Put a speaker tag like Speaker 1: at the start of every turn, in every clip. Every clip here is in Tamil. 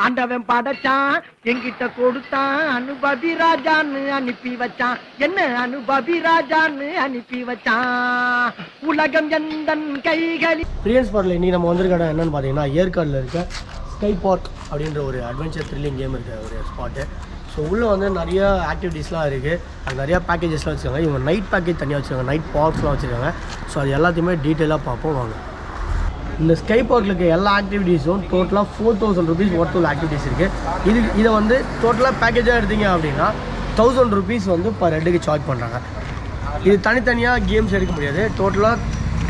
Speaker 1: ஆண்டவன் படைச்சான் எங்கிட்ட கொடுத்தான் அனுபவி ராஜான்னு அனுப்பி வச்சான் என்ன அனுபவி ராஜான்னு அனுப்பி வச்சான் உலகம் எந்தன் கைகளில்
Speaker 2: பிரியன்ஸ் பார்க்கில் இன்றைக்கி நம்ம வந்திருக்க இடம் என்னென்னு பார்த்தீங்கன்னா ஏற்காடில் இருக்க ஸ்கை பார்க் அப்படின்ற ஒரு அட்வென்ச்சர் த்ரில்லிங் கேம் இருக்குது ஒரு ஸ்பாட்டு. ஸோ உள்ளே வந்து நிறைய ஆக்டிவிட்டீஸ்லாம் இருக்குது, அது நிறையா பேக்கேஜஸ்லாம் வச்சுருக்காங்க. இவங்க நைட் பேக்கேஜ் தனியாக வச்சுருக்காங்க, நைட் பார்க்ஸ்லாம் வச்சுருக்காங்க. ஸோ அது எல்லாத்தையுமே டீட்டெயிலாக பார்ப்போம் வாங்க. இந்த ஸ்கை பார்க்கில் இருக்க எல்லா ஆக்டிவிட்டீஸும் டோட்டலாக 4000 rupees ஒர்த் உள்ள ஆக்டிவிட்டீஸ் இருக்குது. இதை வந்து டோட்டலாக பேக்கேஜாக எடுத்தீங்க அப்படின்னா 1000 rupees வந்து பர் ஹெட்டுக்கு சார்ஜ் பண்ணுறாங்க. இது தனித்தனியாக கேம்ஸ் எடுக்க முடியாது, டோட்டலாக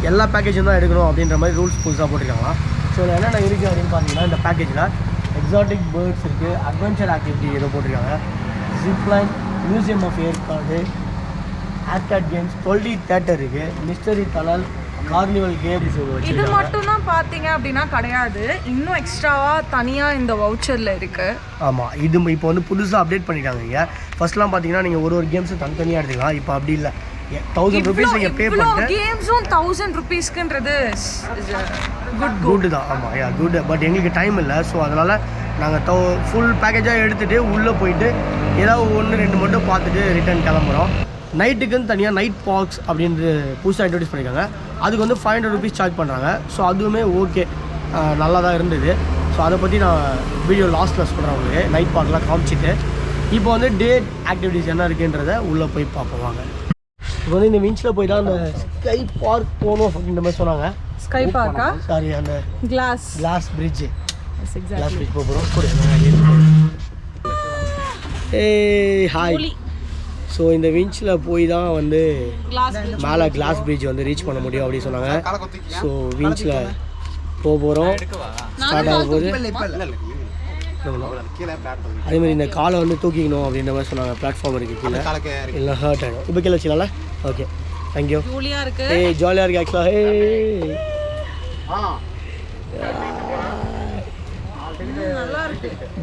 Speaker 2: எல்லா பேக்கேஜும் தான் எடுக்கணும் அப்படின்ற மாதிரி ரூல்ஸ் புதுசாக போட்டிருக்காங்களா. ஸோ என்னென்ன இருக்குது அப்படின்னு பார்த்தீங்கன்னா இந்த பேக்கேஜில் எக்ஸாட்டிக் பேர்ட்ஸ் இருக்குது, அட்வென்ச்சர் ஆக்டிவிட்டி ஏதோ போட்டிருக்காங்க, zipline, museum of Yercaud, arcade games, 12D theatre இருக்குது, மிஸ்டரி டனல், கார்னிவல் கேம்ஸ்.
Speaker 3: இது மட்டும் தான் பார்த்தீங்க அப்படின்னா கிடையாது, இன்னும் எக்ஸ்ட்ராவாக தனியாக இந்த வவுச்சரில் இருக்குது.
Speaker 2: ஆமாம், இது இப்போ வந்து புதுசாக அப்டேட் பண்ணிட்டாங்க. இங்கே ஃபர்ஸ்ட்லாம் பார்த்தீங்கன்னா நீங்கள் ஒரு கேம்ஸும் தனித்தனியாக எடுத்துக்கலாம். இப்போ அப்படி இல்லை, 1000 rupees நீங்கள் பே பண்ணிட்டு
Speaker 3: கேம்ஸும் 1000 rupeesக்குன்றது
Speaker 2: குட் தான். ஆமாம், குட். பட் எங்களுக்கு டைம் இல்லை, ஸோ அதனால் நாங்கள் ஃபுல் பேக்கேஜாக எடுத்துகிட்டு உள்ளே போயிட்டு ஏதாவது 1-2 மட்டும் பார்த்துட்டு ரிட்டர்ன் கிளம்புறோம். நைட்டுக்குன்னு தனியாக நைட் பார்க்ஸ் அப்படின்ட்டு புதுசாக இன்ட்ரடியூஸ் பண்ணியிருக்காங்க. அதுக்கு வந்து 500 rupees சார்ஜ் பண்ணுறாங்க. ஸோ அதுவுமே ஓகே, நல்லா தான் இருந்தது. ஸோ அதை பற்றி நான் வீடியோ லாஸ்ட்டில் சொல்கிறேன் உங்களுக்கு, நைட் பார்க்லாம் காமிச்சிட்டு. இப்போ வந்து டே ஆக்டிவிட்டீஸ் என்ன இருக்குன்றதை உள்ளே போய் பார்ப்போம் வாங்க. இப்போ வந்து இந்த விஞ்சில் போய் தான் அந்த ஸ்கை பார்க் போகணும் அப்படின்ற மாதிரி சொன்னாங்க.
Speaker 3: ஸ்கை பார்க்கா?
Speaker 2: சாரி, அந்த கிளாஸ் பிரிட்ஜ் போகிறோம். ஹாய். ஸோ இந்த விஞ்சில் போய் தான் வந்து மேலே கிளாஸ் பிரிட்ஜ் வந்து ரீச் பண்ண முடியும் அப்படின்னு சொன்னாங்க. ஸோ விஞ்சில் போகிறோம், ஸ்டார்ட் ஆகும் போது அதேமாதிரி இந்த காலை வந்து தூக்கிக்கணும் அப்படின்ற மாதிரி சொன்னாங்க. பிளாட்ஃபார்ம் இருக்குது கீழே, இல்லை ஹர்ட் ஆகிடும். இப்போ கீழே வச்சுக்கலாம்ல? Okay, thank you.
Speaker 3: ஜாலியாக இருக்குது.
Speaker 2: ஜாலியாக இருக்குது ஆக்சுவலாக.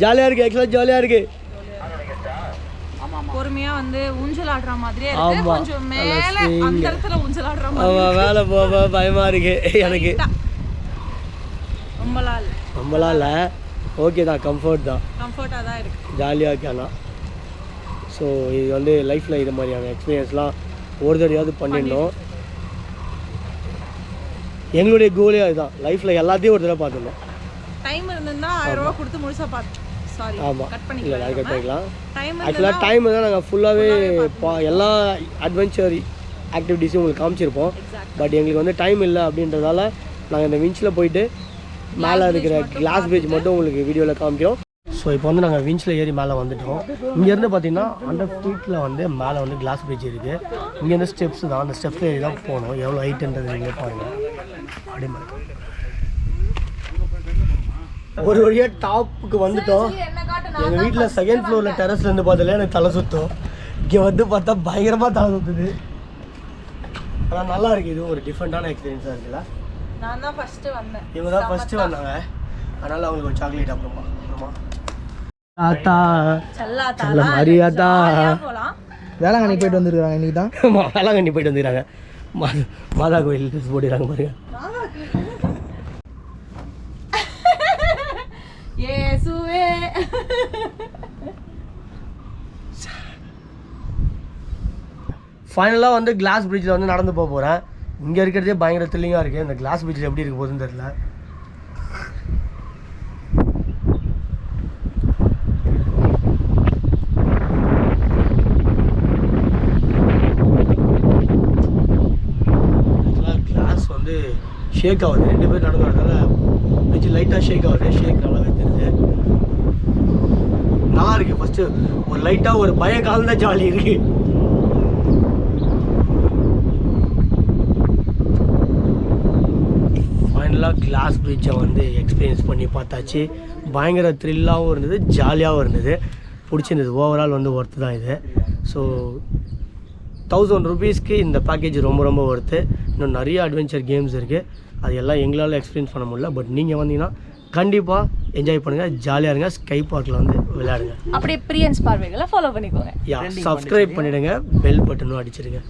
Speaker 2: ஜாலியாக இருக்குது ஆக்சுவலாக, ஜாலியாக இருக்குது.
Speaker 3: பொறுமையா வந்து ஊஞ்சல் ஆடுற மாதிரியே இருக்கு, கொஞ்சம் மேல அந்த இடத்துல ஊஞ்சல் ஆடுற மாதிரி.
Speaker 2: ஆமா, மேலே போக பயமா இருக்கு எனக்கு. ரொம்பலாம் இல்லை, ஓகே தான், கம்ஃபர்ட்டாக
Speaker 3: தான் இருக்கு,
Speaker 2: ஜாலியாக இருக்கு. ஆனால் ஸோ இது வந்து லைஃப்பில் இது மாதிரியான எக்ஸ்பீரியன்ஸ்லாம் ஒரு தடவையாவது பண்ணிடணும். எங்களுடைய கோலே அதுதான், லைஃப்பில் எல்லாத்தையும் ஒரு தடவை பார்த்துடணும்.
Speaker 3: டைம் இருந்ததுன்னா 1000 ரூபா கொடுத்து முழுசாக பார்த்து.
Speaker 2: ஆமாம், இல்லை அது கட் பண்ணிக்கலாம். ஆக்சுவலாக டைம் தான் நாங்கள் ஃபுல்லாகவே எல்லா அட்வென்ச்சர் ஆக்டிவிட்டீஸும் உங்களுக்கு காமிச்சிருப்போம். பட் எங்களுக்கு வந்து டைம் இல்லை அப்படின்றதால நாங்கள் இந்த விஞ்சில் போயிட்டு மேலே இருக்கிற கிளாஸ் பிரிட்ஜ் மட்டும் உங்களுக்கு வீடியோவில் காமிக்கிறோம். ஸோ இப்போ வந்து நாங்கள் விஞ்சில் ஏறி மேலே வந்துட்டோம். இங்கேருந்து பார்த்தீங்கன்னா 100 feet வந்து மேலே வந்து கிளாஸ் பிரிட்ஜ் இருக்குது. இங்கேருந்து ஸ்டெப்ஸ் தான், அந்த ஸ்டெப்ஸில் ஏறி தான் போகணும். எவ்வளோ ஹைட்டுன்றது நீங்கள் பாருங்கள். அப்படியே ஒரு வழியாக டாப்புக்கு வந்துட்டோம். எங்கள் வீட்டில் செகண்ட் ஃப்ளோரில் டெரஸ்லேருந்து பார்த்தாலே எனக்கு தலை சுற்றும். இங்கே வந்து பார்த்தா பயங்கரமாக தலை சுற்றுது. ஆனால் நல்லா இருக்குது, இது ஒரு டிஃப்ரெண்ட்டான எக்ஸ்பீரியன்ஸாக இருக்குல்ல.
Speaker 3: நான் தான் ஃபஸ்ட்டு வந்தேன்,
Speaker 2: இவங்க தான் ஃபஸ்ட்டு வந்தாங்க, அதனால் அவங்களுக்கு ஒரு சாக்லேட் அப்புறமா. ஆத்தா செல்ல மரியாதா
Speaker 1: வேளாங்கண்ணி போயிட்டு வந்துருக்காங்க. இன்னைக்கு தான்
Speaker 2: வேளாங்கண்ணி போயிட்டு வந்துருக்காங்க. மாதா கோயில் ட்ரெஸ் போட்டுறாங்க பாருங்க. ஃபைனலாக வந்து கிளாஸ் பிரிட்ஜில் வந்து நடந்து போக போகிறேன். இங்கே இருக்கிறதே பயங்கர த்ரில்லிங்காக இருக்குது. இந்த கிளாஸ் பிரிட்ஜில் எப்படி இருக்க போகுதுன்னு தெரியல. கிளாஸ் வந்து ஷேக் ஆகுது, 2 பேர் நடந்து வரதால பிரிட்ஜ் லைட்டாக ஷேக் ஆகுது. ஷேக் நல்லாவே தெரியுது, நல்லா இருக்குது. ஃபஸ்ட்டு ஒரு லைட்டாக ஒரு பய காலம் ஜாலி இருக்குது. ஃபைனலாக கிளாஸ் பிரிட்ஜை வந்து எக்ஸ்பீரியன்ஸ் பண்ணி பார்த்தாச்சு. பயங்கர த்ரில்லாகவும் இருந்தது, ஜாலியாகவும் இருந்தது, பிடிச்சிருந்தது. ஓவரால் வந்து ஒர்த்து தான் இது. ஸோ 1000 rupeesக்கு இந்த பேக்கேஜ் ரொம்ப ரொம்ப ஒர்த்து. இன்னும் நிறைய அட்வென்ச்சர் கேம்ஸ் இருக்குது, அது எல்லாம் எங்களால் எக்ஸ்பீரியன்ஸ் பண்ண முடியல. பட் நீங்கள் வந்தீங்கன்னா கண்டிப்பாக என்ஜாய் பண்ணுங்கள், ஜாலியாக இருங்க. ஸ்கை பார்க்கில் வந்து விளையாடுங்க.
Speaker 3: அப்படியே பிரியன்ஸ் பார்வைகளை ஃபாலோ பண்ணிக்கோங்க.
Speaker 2: சப்ஸ்கிரைப் பண்ணிவிடுங்க, பெல் பட்டனும் அடிச்சிடுங்க.